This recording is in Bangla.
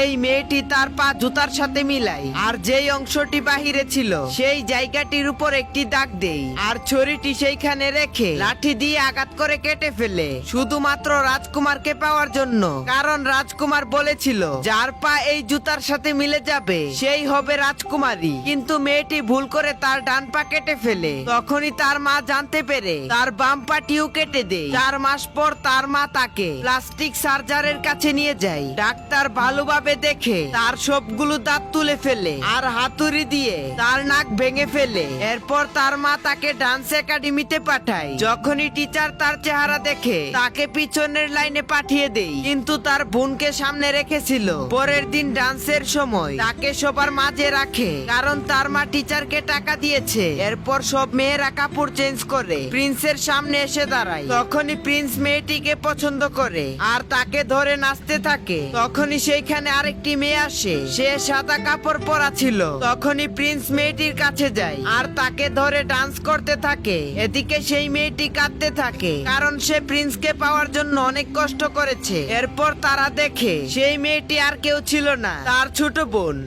এই মেয়েটি তার পা জুতার সাথে মিলায় আর যেই অংশটি বাহিরে ছিল সেই জায়গাটির উপর একটি দাগ দেই আর ছুরিটি সেইখানে রেখে লাঠি দিয়ে আঘাত করে কেটে ফেলে, শুধুমাত্র রাজকুমারকে পাওয়ার জন্য। কারণ রাজকুমার বলেছিল যার পা এই জুতার সাথে মিলে যাবে সেই হবে রাজকুমারী। কিন্তু মেয়েটি ভুল করে তার ডান পা কেটে ফেলে। তখনই তার মা জানতে পেরে তার বাম পাটিও কেটে দেয়। 4 মাস পর তার মা তাকে প্লাস্টিক সার্জারের কাছে নিয়ে যায়। ডাক্তার ভালোভাবে দেখে তার সবগুলো দাঁত তুলে ফেলে আর হাতুড়ি দিয়ে তার নাক ভেঙে ফেলে। এরপর তার মা তাকে ডান্স একাডেমিতে পাঠায়। যখনই টিচার তার চেহারা দেখে তাকে পিছনের লাইনে পাঠিয়ে দেয়, কিন্তু তার বোনকে সামনে রেখেছিল। পরের দিন ডান্সের সময় তাকে সবার মাঝে রাখে, কারণ তার মা টিচারকে টাকা দিয়েছে। এরপর সব মেয়েরা কাপড় চেঞ্জ করে প্রিন্সের সামনে এসে দাঁড়ায়। তখনই প্রিন্স মেয়েটিকে পছন্দ করে আর তাকে ধরে নাচতে থাকে। তখনই সেইখানে আরেকটি মেয়ে আসে, সে সাদা কাপড় পরা ছিল। তখনই প্রিন্স মেয়েটির কাছে যায় আর তাকে ধরে ডান্স করতে থাকে। এদিকে সেই মেয়েটি কাঁদতে থাকে, কারণ সে প্রিন্সকে পাওয়ার জন্য অনেক কষ্ট করেছে। এরপর তারা দেখে সেই মেয়েটি আর কেউ ছিল না, তার ছোট বোন।